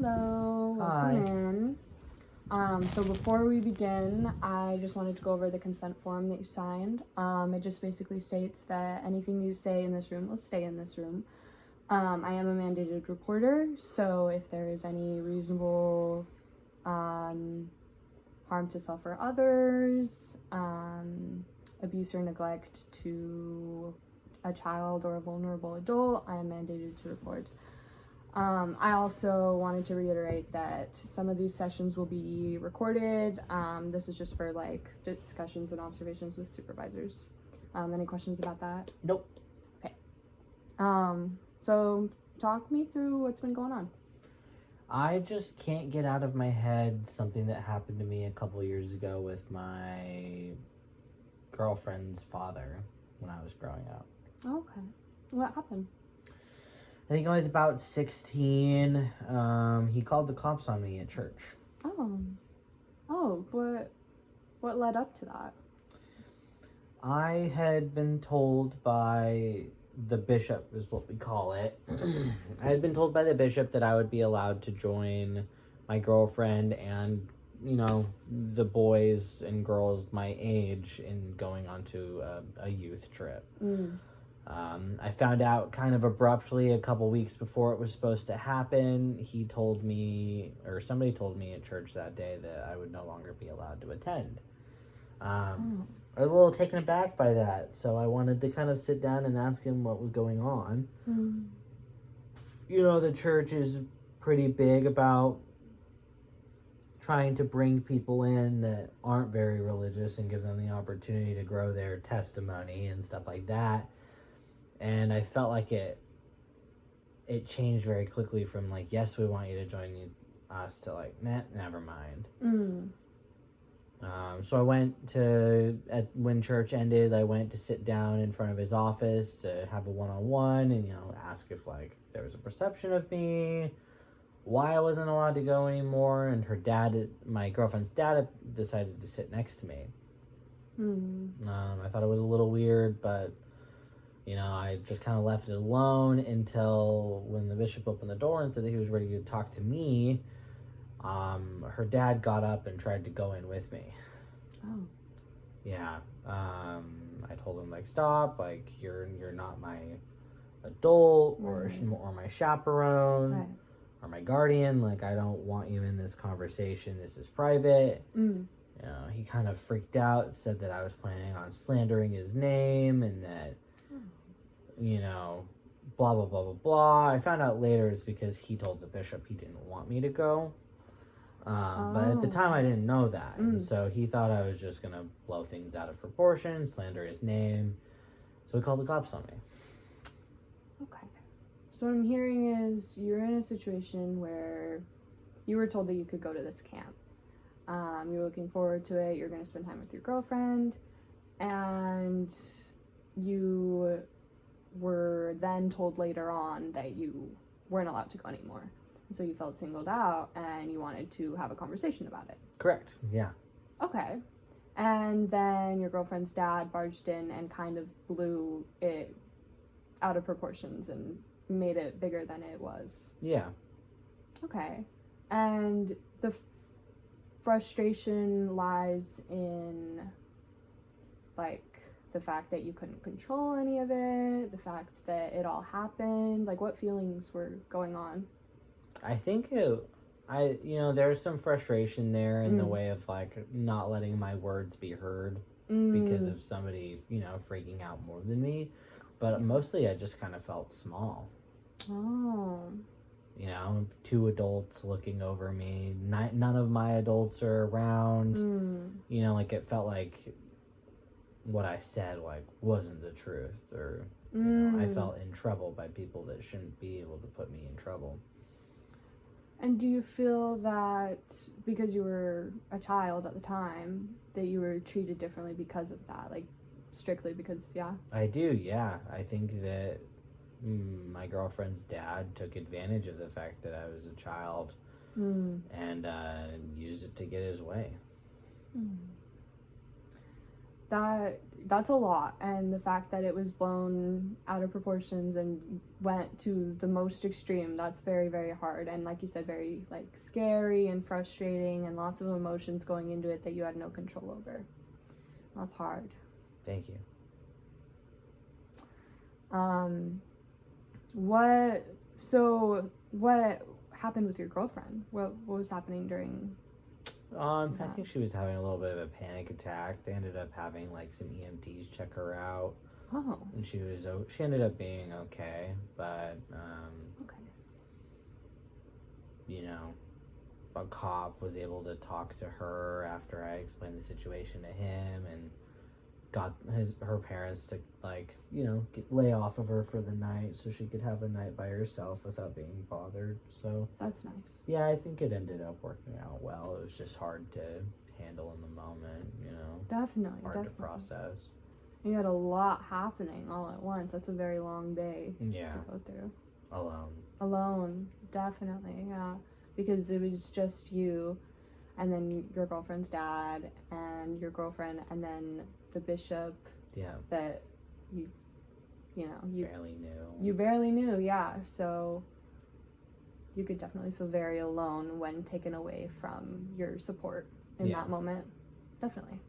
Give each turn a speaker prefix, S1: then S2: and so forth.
S1: Hello, welcome in. So before we begin, I just wanted to go over the consent form that you signed. It just basically states that anything you say in this room will stay in this room. I am a mandated reporter, so if there is any reasonable harm to self or others, abuse or neglect to a child or a vulnerable adult, I am mandated to report. I also wanted to reiterate that some of these sessions will be recorded. This is just for like discussions and observations with supervisors. Any questions about that?
S2: Nope.
S1: Okay. So talk me through what's been going on.
S2: I just can't get out of my head something that happened to me a couple years ago with my girlfriend's father when I was growing up.
S1: Okay. What happened?
S2: I think I was about 16. He called the cops on me at church.
S1: What led up to that?
S2: I had been told by the bishop, is what we call it. I had been told by the bishop that I would be allowed to join my girlfriend and, the boys and girls my age in going onto a youth trip. I found out kind of abruptly a couple weeks before it was supposed to happen. He told me, or somebody told me at church that day, that I would no longer be allowed to attend. I was a little taken aback by that, so I wanted to kind of sit down and ask him what was going on. The church is pretty big about trying to bring people in that aren't very religious and give them the opportunity to grow their testimony and stuff like that. And I felt like it changed very quickly from like, yes, we want you to join us, to like, nah, never mind. So I went when church ended, I went to sit down in front of his office to have a one-on-one and, ask if like there was a perception of me, why I wasn't allowed to go anymore. And my girlfriend's dad decided to sit next to me. I thought it was a little weird, but I just kind of left it alone until when the bishop opened the door and said that he was ready to talk to me. Her dad got up and tried to go in with me.
S1: Oh.
S2: Yeah. I told him, like, stop, like, you're not my adult or my chaperone,
S1: right,
S2: or my guardian. Like, I don't want you in this conversation. This is private. He kind of freaked out, said that I was planning on slandering his name and that, blah, blah, blah, blah, blah. I found out later it's because he told the bishop he didn't want me to go. But at the time I didn't know that. And so he thought I was just going to blow things out of proportion, slander his name. So he called the cops on me.
S1: Okay. So what I'm hearing is you're in a situation where you were told that you could go to this camp. You're looking forward to it. You're going to spend time with your girlfriend. And you were then told later on that you weren't allowed to go anymore. So you felt singled out and you wanted to have a conversation about it.
S2: Correct. Yeah.
S1: Okay. And then your girlfriend's dad barged in and kind of blew it out of proportions and made it bigger than it was.
S2: Yeah.
S1: Okay. And the frustration lies in, like, the fact that you couldn't control any of it, the fact that it all happened. Like, what feelings were going on?
S2: I think there's some frustration there in the way of, like, not letting my words be heard because of somebody, freaking out more than me. But mostly I just kind of felt small.
S1: Oh.
S2: Two adults looking over me. None of my adults are around. Like, it felt like what I said, like, wasn't the truth. Or, I felt in trouble by people that shouldn't be able to put me in trouble.
S1: And do you feel that because you were a child at the time, that you were treated differently because of that? Like, strictly because, yeah?
S2: I do, yeah. I think that my girlfriend's dad took advantage of the fact that I was a child and used it to get his way.
S1: that's a lot, and the fact that it was blown out of proportions and went to the most extreme, that's very, very hard, and like you said, very like scary and frustrating, and lots of emotions going into it that you had no control over. That's hard.
S2: Thank you.
S1: What happened with your girlfriend? What was happening during
S2: I think she was having a little bit of a panic attack. They ended up having like some EMTs check her out,
S1: Oh,
S2: and she ended up being okay, but
S1: okay.
S2: you know, a cop was able to talk to her after I explained the situation to him, and got her parents to like, you know, lay off of her for the night so she could have a night by herself without being bothered. So
S1: That's nice.
S2: yeah, I think it ended up working out well. It was just hard to handle in the moment, you know.
S1: Definitely,
S2: Hard
S1: definitely.
S2: to process.
S1: You had a lot happening all at once. That's a very long day
S2: Yeah,
S1: to go through.
S2: alone.
S1: Definitely, yeah. Because it was just you, and then your girlfriend's dad, and your girlfriend, and then the bishop
S2: Yeah,
S1: that you
S2: barely knew.
S1: you barely knew, yeah. So you could definitely feel very alone when taken away from your support in
S2: Yeah.
S1: that moment. Definitely.